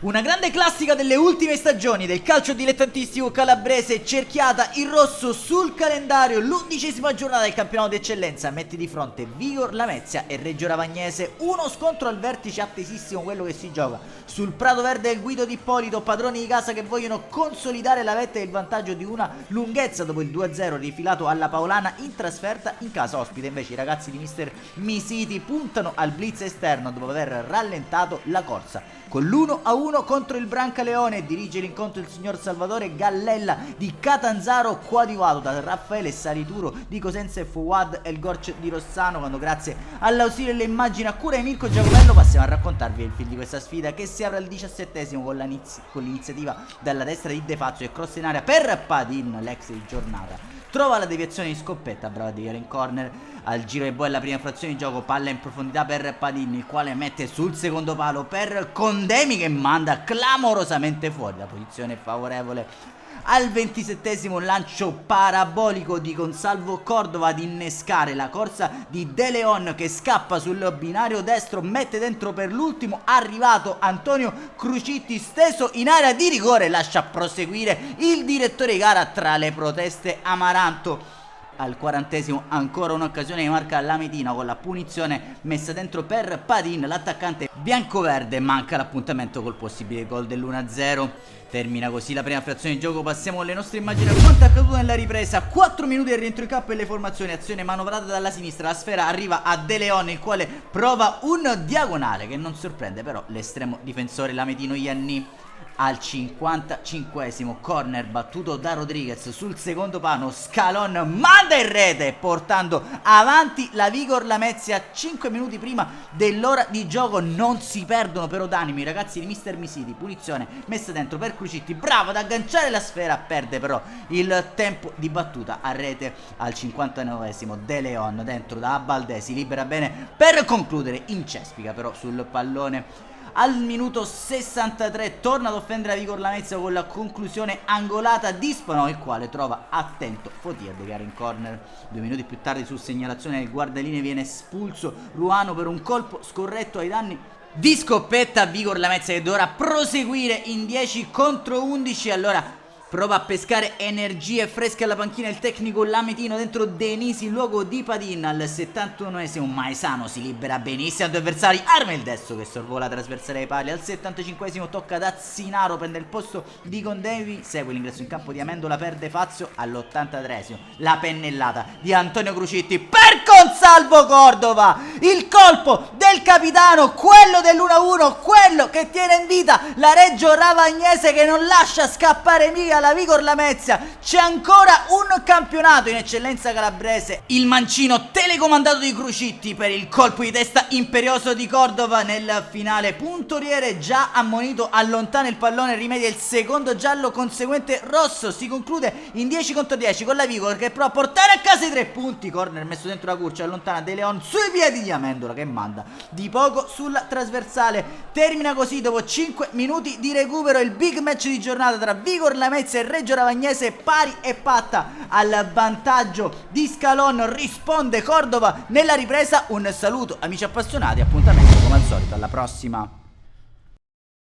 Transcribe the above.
Una grande classica delle ultime stagioni del calcio dilettantistico calabrese, cerchiata in rosso sul calendario. L'11ª giornata del campionato d'eccellenza mette di fronte Vigor Lamezia e Reggio Ravagnese. Uno scontro al vertice attesissimo, quello che si gioca sul prato verde del Guido D'Ippolito, padroni di casa che vogliono consolidare la vetta e il vantaggio di una lunghezza dopo il 2-0 rifilato alla Paolana in trasferta. In casa ospite invece i ragazzi di Mister Misiti puntano al blitz esterno dopo aver rallentato la corsa. Con l'1-1 contro il Brancaleone dirige l'incontro il signor Salvatore Gallella di Catanzaro, coadiuvato da Raffaele Salituro di Cosenza e Fouad El Gorce di Rossano, quando grazie all'ausilio delle immagini a cura di Mirko Giacomello passiamo a raccontarvi il film di questa sfida che si apre al 17esimo con l'iniziativa dalla destra di De Fazio e cross in area per Padin, l'ex di giornata. Trova la deviazione di Scoppetta, brava a deviare in corner. Al giro e poi alla prima frazione di gioco, palla in profondità per Padin, il quale mette sul secondo palo per Condemi che manda clamorosamente fuori. La posizione favorevole. Al 27esimo lancio parabolico di Gonsalvo Cordova ad innescare la corsa di De Leon che scappa sul binario destro, mette dentro per l'ultimo arrivato Antonio Crucitti, steso in area di rigore, lascia proseguire il direttore di gara tra le proteste Amaranto. Al 40esimo ancora un'occasione di marca Lametino con la punizione messa dentro per Padin, l'attaccante biancoverde manca l'appuntamento col possibile gol dell'1-0. Termina così la prima frazione di gioco, passiamo alle nostre immagini a quanto è accaduto nella ripresa. 4 minuti al rientro in campo e le formazioni, azione manovrata dalla sinistra, la sfera arriva a De Leon, il quale prova un diagonale che non sorprende però l'estremo difensore Lametino Ianni. Al 55esimo corner battuto da Rodriguez sul secondo palo, Scalon manda in rete portando avanti la Vigor Lamezia 5 minuti prima dell'ora di gioco. Non si perdono però d'animo i ragazzi di Mister Misiti, punizione messa dentro per Crucitti, bravo ad agganciare la sfera, perde però il tempo di battuta a rete. Al 59esimo De Leon dentro da Baldesi, libera bene per concludere, incespica però sul pallone. Al minuto 63 torna ad offendere la Vigor Lamezia con la conclusione angolata di Spanò, il quale trova attento Foti a deviare in corner. 2 minuti più tardi su segnalazione del guardalinee viene espulso Ruano per un colpo scorretto ai danni di Scoppetta. Vigor Lamezia che dovrà proseguire in 10 contro 11. Allora prova a pescare energie fresche alla panchina il tecnico Lametino dentro Denisi in luogo di Padin. Al 71esimo Maesano si libera benissimo due avversari, arma il destro che sorvola trasversale ai pali. Al 75esimo tocca da Zinaro, prende il posto di Condevi, segue l'ingresso in campo di Amendola per De Fazio. All'83esimo la pennellata di Antonio Crucitti per Gonsalvo Cordova, il colpo del capitano, quello dell'1-1, quello che tiene in vita la Reggio Ravagnese, che non lascia scappare via la Vigor Lamezia. C'è ancora un campionato in eccellenza calabrese. Il mancino telecomandato di Crucitti per il colpo di testa imperioso di Cordova nel finale. Puntoriere già ammonito, allontana il pallone, rimedia il secondo giallo conseguente rosso. Si conclude in 10 contro 10 con la Vigor che prova a portare a casa i 3 punti. Corner messo dentro la curcia, allontana De Leon sui piedi di Amendola che manda di poco sulla trasversale. Termina così dopo 5 minuti di recupero il big match di giornata tra Vigor Lamezia e Reggio Ravagnese, pari e patta. Al vantaggio di Scalon risponde Cordova nella ripresa. Un saluto amici appassionati, appuntamento come al solito alla prossima.